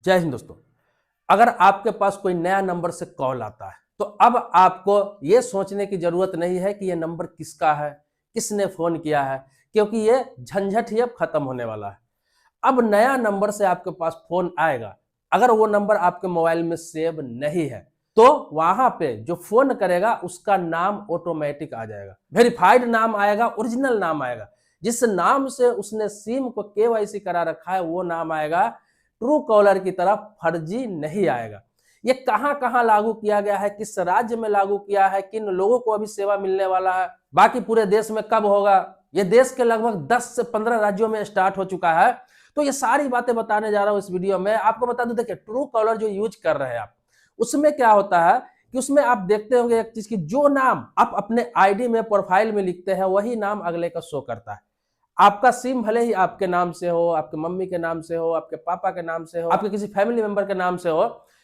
जय हिंद दोस्तों। अगर आपके पास कोई नया नंबर से कॉल आता है तो अब आपको ये सोचने की जरूरत नहीं है कि ये नंबर किसका है, किसने फोन किया है, क्योंकि ये झंझट ही अब खत्म होने वाला है। अब नया नंबर से आपके पास फोन आएगा, अगर वो नंबर आपके मोबाइल में सेव नहीं है तो वहां पे जो फोन करेगा उसका नाम ऑटोमेटिक आ जाएगा, वेरीफाइड नाम आएगा, ओरिजिनल नाम आएगा। जिस नाम से उसने सिम को केवाईसी करा रखा है वो नाम आएगा, ट्रू कॉलर की तरफ फर्जी नहीं आएगा। ये कहां कहां लागू किया गया है, किस राज्य में लागू किया है, किन लोगों को अभी सेवा मिलने वाला है, बाकी पूरे देश में कब होगा, ये देश के लगभग 10 से 15 राज्यों में स्टार्ट हो चुका है। तो ये सारी बातें बताने जा रहा हूं इस वीडियो में। आपको बता दूं, देखिए ट्रू कॉलर जो यूज कर रहे हैं आप, उसमें क्या होता है कि उसमें आप देखते होंगे एक चीज की, जो नाम आप अपने आईडी में प्रोफाइल में लिखते हैं वही नाम अगले का शो करता है। आपका सिम भले ही आपके नाम से हो, आपके मम्मी के नाम से हो, आपके पापा के नाम से हो, आपके किसी फैमिली मेंबर के नाम से हो,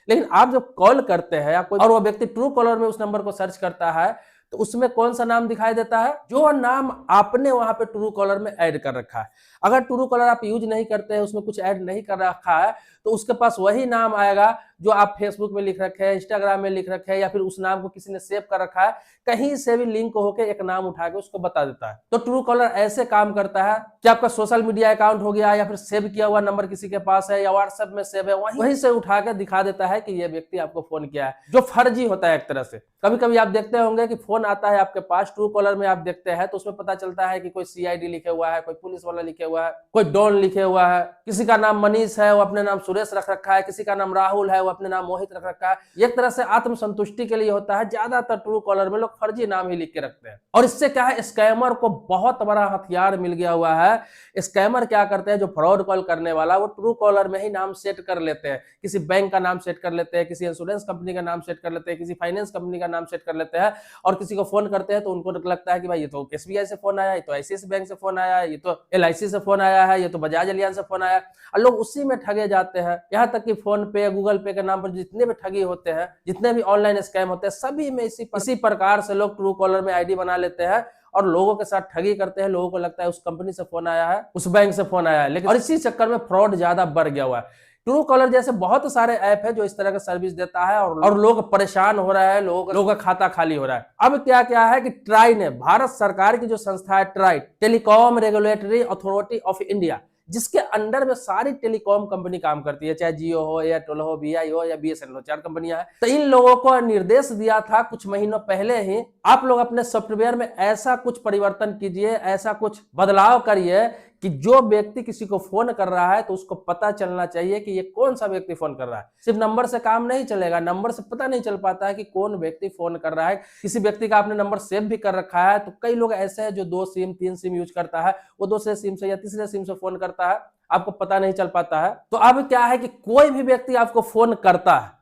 लेकिन आप जब कॉल करते हैं आपको और वो व्यक्ति ट्रू कॉलर में उस नंबर को सर्च करता है तो उसमें कौन सा नाम दिखाई देता है? जो नाम आपने वहां पे ट्रू कॉलर में ऐड कर रखा है। अगर ट्रू कॉलर आप यूज नहीं करते हैं, उसमें कुछ ऐड नहीं कर रखा है, तो उसके पास वही नाम आएगा जो आप फेसबुक में लिख रखे हैं, इंस्टाग्राम में लिख रखे हैं, या फिर उस नाम को किसी ने सेव कर रखा है, कहीं से भी लिंक होकर एक नाम उठा के उसको बता देता है। तो ट्रू कॉलर ऐसे काम करता है कि आपका सोशल मीडिया अकाउंट हो गया या फिर सेव किया हुआ नंबर किसी के पास है या व्हाट्सएप में सेव है, वहीं से उठा के दिखा देता है कि ये व्यक्ति आपको फोन किया है, जो फर्जी होता है एक तरह से। कभी कभी आप देखते होंगे कि फोन आता है आपके पास, ट्रू कॉलर में आप देखते हैं तो उसमें पता चलता है कि कोई सीआईडी लिखे हुआ है, कोई पुलिस वाला लिखे हुआ है, कोई डॉन लिखे हुआ है, किसी का नाम मनीष है वो अपने नाम सुरेश रख रखा है, किसी का नाम राहुल है वो अपने नाम मोहित रख रखा है। एक तरह से आत्मसंतुष्टि के लिए होता है। ज्यादातर ट्रू कॉलर में लोग फर्जी नाम ही लिख के रखते हैं, और इससे क्या है, स्कैमर को बहुत बड़ा हथियार मिल गया हुआ है। स्कैमर क्या करते हैं, जो फ्रॉड कॉल करने वाला वो ट्रू कॉलर में ही नाम सेट कर लेते हैं, किसी बैंक का नाम सेट कर लेते हैं, किसी इंश्योरेंस कंपनी का नाम सेट कर लेते हैं, किसी फाइनेंस कंपनी का नाम सेट कर लेते हैं, और किसी को फोन करते हैं तो उनको लगता है कि भाई ये तो एसबीआई से फोन आया है, ये तो आईसीआईसी बैंक से फोन आया है, ये तो एलआईसी से फोन आया है, ये तो बजाज एलियांज से फोन आया है, और लोग उसी में ठगे जाते हैं। यहाँ तक कि फोन पे, गूगल पे के नाम पर जितने भी ठगी होते हैं, जितने भी ऑनलाइन स्कैम होते हैं, सभी में इसी प्रकार से लोग ट्रू कॉलर में आईडी बना लेते हैं और लोगों के साथ ठगी करते हैं। लोगों को लगता है उस कंपनी से फोन आया है, उस बैंक से फोन आया है, लेकिन और इसी चक्कर में फ्रॉड ज्यादा बढ़ गया हुआ है। ट्रू कॉलर जैसे बहुत सारे ऐप है जो इस तरह का सर्विस देता है और लोग परेशान हो रहा है, लोगों का खाता खाली हो रहा है। अब क्या क्या है कि ट्राई ने, भारत सरकार की जो संस्था है try, telecom regulatory authority of India, जिसके अंडर में सारी टेलीकॉम कंपनी काम करती है, चाहे जियो हो, एयरटेल हो, बीआई हो या बीएसएनएल हो, 4 कंपनियां हैं। तो इन लोगों को निर्देश दिया था कुछ महीनों पहले ही, आप लोग अपने सॉफ्टवेयर में ऐसा कुछ परिवर्तन कीजिए, ऐसा कुछ बदलाव करिए कि जो व्यक्ति किसी को फोन कर रहा है तो उसको पता चलना चाहिए कि ये कौन सा व्यक्ति फोन कर रहा है। सिर्फ नंबर से काम नहीं चलेगा, नंबर से पता नहीं चल पाता है कि कौन व्यक्ति फोन कर रहा है। किसी व्यक्ति का आपने नंबर सेव भी कर रखा है तो कई लोग ऐसे हैं जो 2 सिम 3 सिम यूज करता है, वो दूसरे सिम से या तीसरे सिम से फोन करता है, आपको पता नहीं चल पाता है। तो अब क्या है कि कोई भी व्यक्ति आपको फोन करता है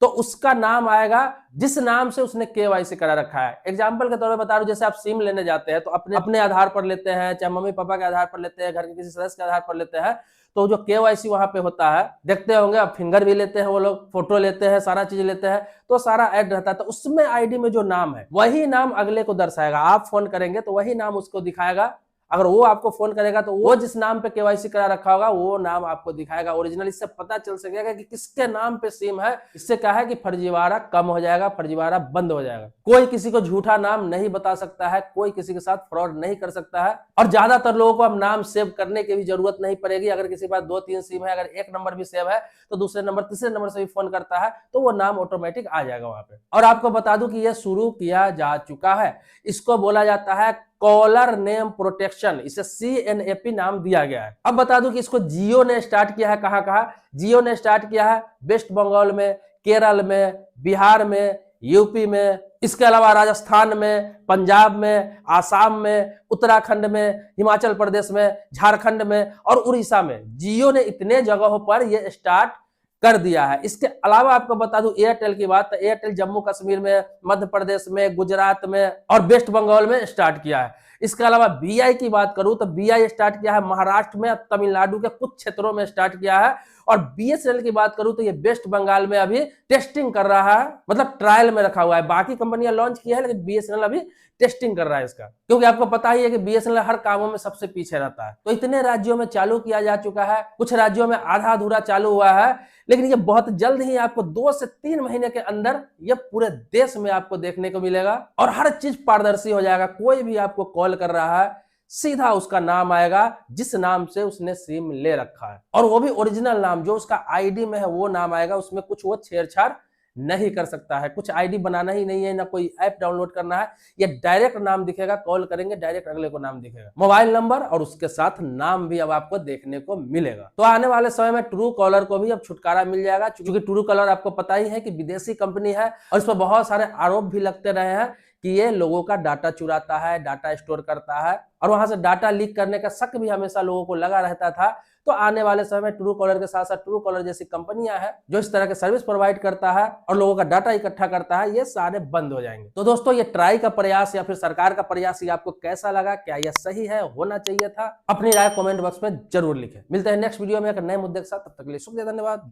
तो उसका नाम आएगा जिस नाम से उसने केवाईसी करा रखा है। एग्जांपल के तौर पर बता रहा हूं, जैसे आप सिम लेने जाते हैं तो अपने आधार पर लेते हैं, चाहे मम्मी पापा के आधार पर लेते हैं, घर के किसी सदस्य के आधार पर लेते हैं, तो जो केवाईसी वहां पे होता है, देखते होंगे आप, फिंगर भी लेते हैं वो लोग, फोटो लेते हैं, सारा चीज लेते हैं, तो सारा ऐड रहता है। तो उसमें आईडी में जो नाम है वही नाम अगले को दर्शाएगा। आप फोन करेंगे तो वही नाम उसको दिखाएगा, अगर वो आपको फोन करेगा तो वो जिस नाम पे केवाईसी करा रखा होगा वो नाम आपको दिखाएगा ओरिजिनल। इससे पता चल सकेगा कि किसके नाम पे सिम है। इससे क्या है कि फर्जीवाड़ा कम हो जाएगा, फर्जीवाड़ा बंद हो जाएगा। कोई किसी को झूठा नाम नहीं बता सकता है, कोई किसी के साथ फ्रॉड नहीं कर सकता है, और ज्यादातर लोगों को अब नाम सेव करने की भी जरूरत नहीं पड़ेगी। अगर किसी के पास 2-3 सिम है, अगर एक नंबर भी सेव है तो दूसरे नंबर तीसरे नंबर से भी फोन करता है तो वो नाम ऑटोमेटिक आ जाएगा वहां पे। और आपको बता दूं कि यह शुरू किया जा चुका है, इसको बोला जाता है कॉलर नेम प्रोटेक्शन, इसे CNAP नाम दिया गया है। अब बता दूं कि इसको जियो ने स्टार्ट किया है। कहां जियो ने स्टार्ट किया है? वेस्ट बंगाल में, केरल में, बिहार में, यूपी में, इसके अलावा राजस्थान में, पंजाब में, आसाम में, उत्तराखंड में, हिमाचल प्रदेश में, झारखंड में और उड़ीसा में। जियो ने इतने जगहों पर यह स्टार्ट कर दिया है। इसके अलावा आपको बता दूं एयरटेल की बात, तो एयरटेल जम्मू कश्मीर में, मध्य प्रदेश में, गुजरात में और वेस्ट बंगाल में स्टार्ट किया है। इसके अलावा बीआई की बात करूं तो बीआई स्टार्ट किया है महाराष्ट्र में, तमिलनाडु के कुछ क्षेत्रों में स्टार्ट किया है। और बीएसएनएल की बात करूं तो ये वेस्ट बंगाल में अभी टेस्टिंग कर रहा है, मतलब ट्रायल में रखा हुआ है। बाकी कंपनियां लॉन्च की है लेकिन बीएसएनएल अभी टेस्टिंग कर रहा है इसका, क्योंकि आपको पता ही है कि बीएसएनएल हर कामों में सबसे पीछे रहता है। तो इतने राज्यों में चालू किया जा चुका है, कुछ राज्यों में आधा अधूरा चालू हुआ है, लेकिन ये बहुत जल्द ही आपको 2 से 3 महीने के अंदर ये पूरे देश में आपको देखने को मिलेगा और हर चीज पारदर्शी हो जाएगा। कोई भी आपको कॉल कर रहा है, सीधा उसका नाम आएगा जिस नाम से उसने सिम ले रखा है, और वो भी ओरिजिनल नाम, जो उसका आईडी में है वो नाम आएगा। उसमें कुछ वो छेड़छाड़ नहीं कर सकता है, कुछ आईडी बनाना ही नहीं है, ना कोई ऐप डाउनलोड करना है। ये डायरेक्ट नाम दिखेगा, कॉल करेंगे डायरेक्ट अगले को नाम दिखेगा, मोबाइल नंबर और उसके साथ नाम भी अब आपको देखने को मिलेगा। तो आने वाले समय में ट्रू कॉलर को भी अब छुटकारा मिल जाएगा, क्योंकि ट्रू कॉलर आपको पता ही है कि विदेशी कंपनी है और इस पर बहुत सारे आरोप भी लगते रहे हैं कि ये लोगों का डाटा चुराता है, डाटा स्टोर करता है, और वहां से डाटा लीक करने का शक भी हमेशा लोगों को लगा रहता था। तो आने वाले समय में ट्रू कॉलर के साथ साथ ट्रू कॉलर जैसी कंपनियां हैं जो इस तरह के सर्विस प्रोवाइड करता है और लोगों का डाटा इकट्ठा करता है, ये सारे बंद हो जाएंगे। तो दोस्तों, ये ट्राई का प्रयास या फिर सरकार का प्रयास ये आपको कैसा लगा? क्या यह सही है, होना चाहिए था? अपनी राय कमेंट बॉक्स में जरूर लिखें। मिलते हैं नेक्स्ट वीडियो में एक नए मुद्दे के साथ, तब तक के लिए शुक्रिया, धन्यवाद।